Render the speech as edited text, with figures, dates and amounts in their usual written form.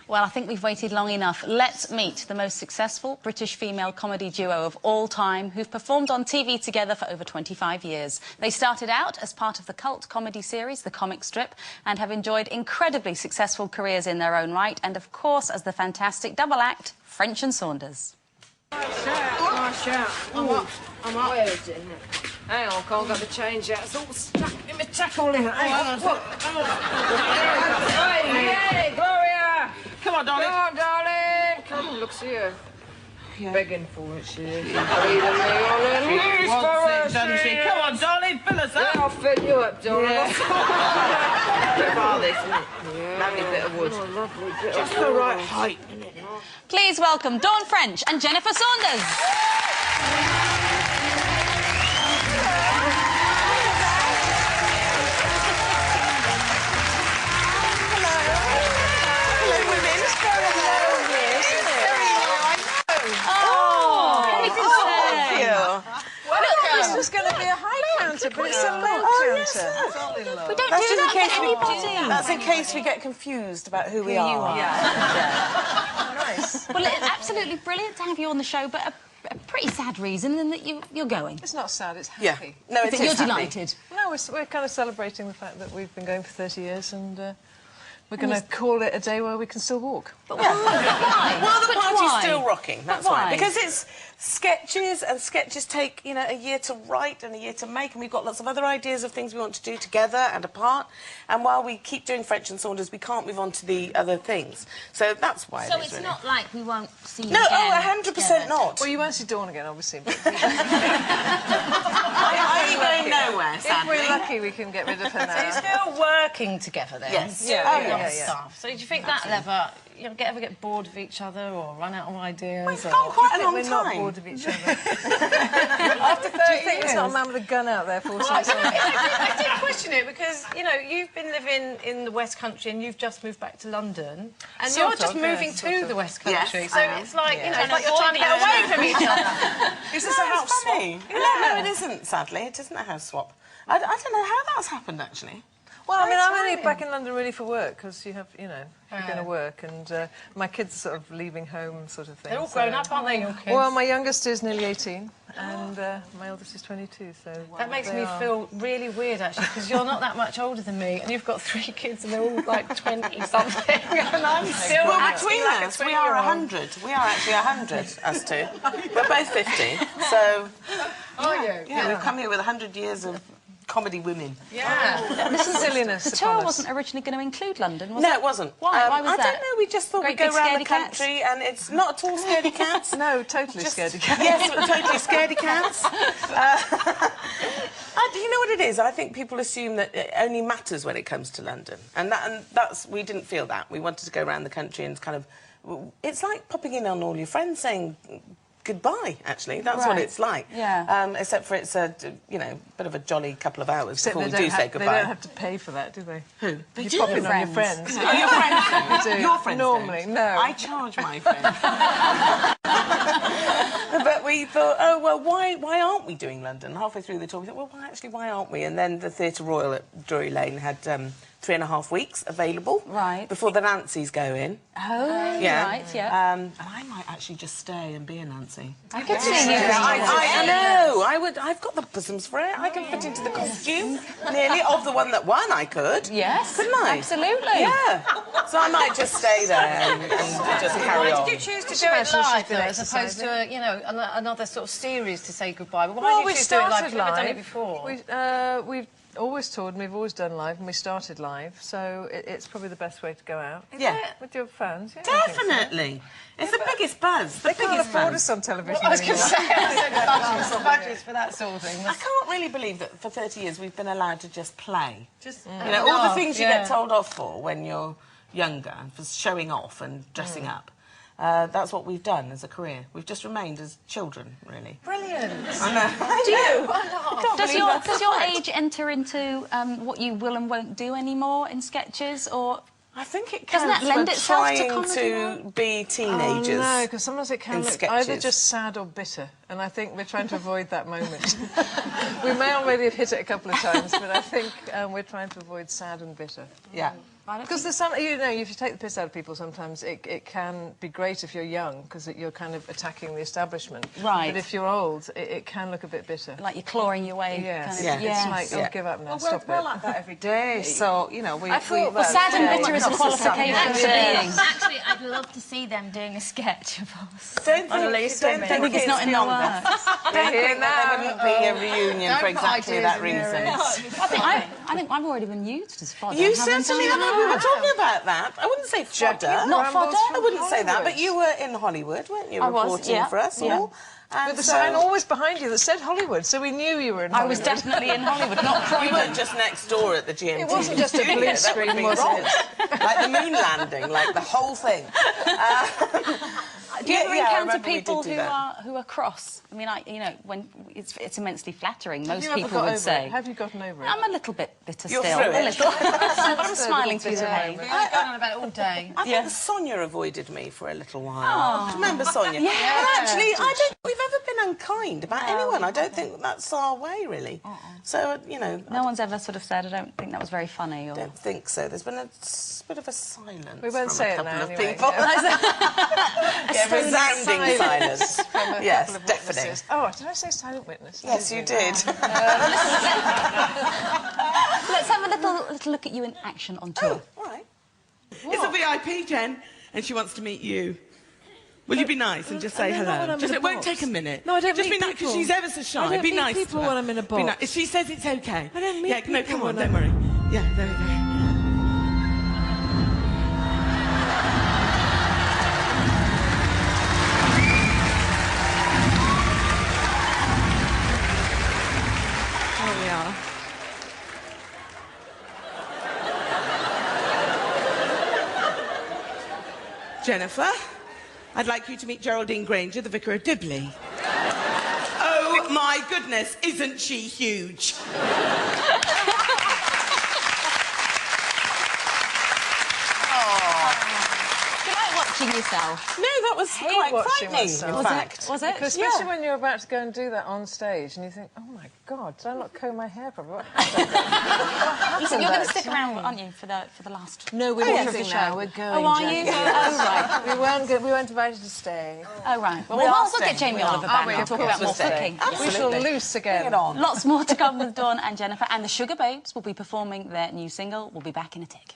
Well, I think we've waited long enough. Let's meet the most successful British female comedy duo of all time who've performed on TV together for over 25 years. They started out as part of the cult comedy series, The Comic Strip, and have enjoyed incredibly successful careers in their own right, and of course as the fantastic double act, French and Saunders. Shout. I'm up. Where is it? Hang on, I can't get the change yet. It's all stuck in my tackle here. Hang on. Hey, Gloria! Come on, darling. Come on, darling. Come on, look, see her. Yeah. Begging for it, she is. Breathing me on her knees for her, doesn't she? Come on, darling, fill us up. Yeah, I'll fill you up, darling. Yeah. This, isn't it? Yeah. Lovely bit of wood. Oh, lovely bit Just of the wood. right height, isn't it? Please welcome Dawn French and Jennifer Saunders. This was going to be a high counter, but it's a low counter. We don't do that for anybody. That's in case we get confused about who we are. You are. Yeah. Nice. Well, it's absolutely brilliant to have you on the show, but a pretty sad reason in that you're going. It's not sad, it's Yeah. happy. No, it But is you're happy. delighted. No, we're kind of celebrating the fact that we've been going for 30 years and we're going to call it a day where we can still walk. But why? Well, the But party's why? still rocking, that's But why. why? Because it's sketches, and sketches take, you know, a year to write and a year to make, and we've got lots of other ideas of things we want to do together and apart. And while we keep doing French and Saunders, we can't move on to the other things. So that's why So it is, it's really. not like we won't see you No, again. 100% not. Well, you won't see Dawn again, obviously, but I ain't going nowhere, if sadly. we're lucky, we can get rid of her So you're now. still working together then? Yes. Yeah, Doing yeah, other yeah. stuff. So do you think that'll ever, ever get bored of each other or run out of ideas? We've gone quite a long We're time. not bored of each other. After 30 Do you think there's not a man with a gun out there forcing us on? I did question it because, you've been living in the West Country and you've just moved back to London and Sort you're just of, moving yeah, to sort of. the West Yes, Country. I So am. it's like, Yeah. it's like you're trying to get away from each other. Is this a house swap? No, it isn't, sadly. It isn't a house swap. I don't know how that's happened, actually. Well, I mean, I'm only timing. back in London really for work, because you have, you're going to work, and my kids are sort of leaving home sort of thing. They're all so- grown up, aren't they, your kids? Well, my youngest is nearly 18, and my eldest is 22, so... That makes they me are- feel really weird, actually, because you're not that much older than me, and you've got 3 kids, and they're all like 20-something, and I'm still Well, acting between like us, a we are 20-year-old. 100. We are actually 100, us two. We're both 50, so... Are you? Yeah, we've come here with 100 years of comedy women. Yeah. This is silliness. The tour wasn't originally going to include London, was No, it? it wasn't. Why? Why was I that? don't know, we just thought Great we'd go big around the scaredy cats? country, and it's not at all scaredy cats. No, totally scared of cats. Yes, totally scaredy cats. Do you know what it is? I think people assume that it only matters when it comes to London, and that's we didn't feel that. We wanted to go around the country and kind of... It's like popping in on all your friends saying goodbye, actually. That's what Right. it's like. Yeah. Except for it's a, bit of a jolly couple of hours Except before we they do don't say have, goodbye. they don't have to pay for that, do they? Who? They You do. pop in on your friends. Oh, your friends do. You do. Your friends Normally, don't. no. I charge my friends. But we thought, oh, well, why aren't we doing London? Halfway through the tour, we thought, well, why aren't we? And then the Theatre Royal at Drury Lane had 3.5 weeks available. Right. Before the Nancys go in. Oh, Yeah. right, yeah. And I might actually just stay and be a Nancy. I could see you. I know. I've got the bosoms for it. I can fit into the costume, nearly, of the one that won, I could. Yes, Couldn't I? absolutely. Yeah. So I might just stay there and just carry Why on. did you choose to do Imagine it she's live, been though, as opposed to another sort of series to say goodbye? But why Well, did we you choose to do it live? started You've never done live. it before. We've always toured and we've always done live, and we started live, so it's probably the best way to go out. Yeah. With your fans, yeah. I think so. Definitely. It's the biggest buzz. The They can't biggest afford buzz. us on television I was going to anymore. say, I said budgets for that sort of thing. I can't really believe that for 30 years we've been allowed to just play. Just, You know, all the things you get told off for when you're younger, for showing off and dressing up. That's what we've done as a career. We've just remained as children, really. Brilliant. I know. Do you? Does your age enter into what you will and won't do anymore in sketches, or I think it Doesn't counts that lend for itself to trying comedy to be teenagers. Oh, no, because sometimes it can in look sketches. either just sad or bitter, and I think we're trying to avoid that moment. We may already have hit it a couple of times, but I think we're trying to avoid sad and bitter. Yeah. Because there's some, you know, if you take the piss out of people, sometimes it can be great if you're young, because you're kind of attacking the establishment. Right. But if you're old, it can look a bit bitter. Like you're clawing your way. Yes. Kind of, It's like, oh, give up now, Well, stop we're it. like that every day, so, you know, we... Well, sad and bitter is a qualification for being. Actually, I'd love to see them doing a sketch of us. Don't think It's not in the works. Don't think that there wouldn't be a reunion for exactly that reason. I think I've already been used as fodder. You certainly have. We were talking about that. I wouldn't say fodder. Not fodder? I wouldn't say that, but you were in Hollywood, weren't you, reporting for us all? With the sign always behind you that said Hollywood, so we knew you were in Hollywood. I was definitely in Hollywood, not Croydon. You weren't just next door at the GMT. It wasn't just a blue screen, was it? Like the moon landing, like the whole thing. Do you ever encounter remember we did people do who are cross? I mean, you know, when it's immensely flattering. Most Have you ever people got would over say. it? Have you gotten over it? I'm a little bit bitter You're still. through A it. little. But I'm smiling through the pain. We've been going on about it all day. I think Sonia avoided me for a little while. Do you remember Sonia? Yeah. But actually, I don't think we've ever been unkind about anyone. I don't think that's our way, really. So, you know... No one's ever sort of said, I don't think that was very funny. Or... I don't think so. There's been a bit of a silence We won't from say a it couple now, of anyway. people. Yeah. Resounding silence. From a Yes, couple of definitely. witnesses. Oh, did I say silent witness? Yes, you did. Let's have a little look at you in action on tour. All right. It's a VIP, Jen, and she wants to meet you. Will you be nice and just say not when hello? I'm Just, in a it won't box. take a minute. No, I don't Just meet be nice, because people. she's ever so shy. I don't be meet nice people to her. when I'm in a Be box. If she says it's okay. I don't meet Yeah, no, people come on, when don't worry. Yeah, there we go. There we are. Jennifer, I'd like you to meet Geraldine Granger, the Vicar of Dibley. Oh, my goodness, isn't she huge? Do you like watching yourself? No, that was quite watching frightening, myself. in fact. Was it? Because especially when you're about to go and do that on stage and you think, oh my God, did I not comb my hair properly? What happened? Listen, you're going to that stick time? around, aren't you, for the last... No, we're quarter of leaving the now. show? We're going. Oh, are you? Jackie. Oh, right. We weren't invited to stay. Oh, right. Well, We are we'll get staying. Jamie We are. Oliver back we? and Of talk course about we're more staying. cooking. We shall Absolutely. loose again. Bring it on. Lots more to come with Dawn and Jennifer, and the Sugar Babes will be performing their new single. We'll be back in a tick.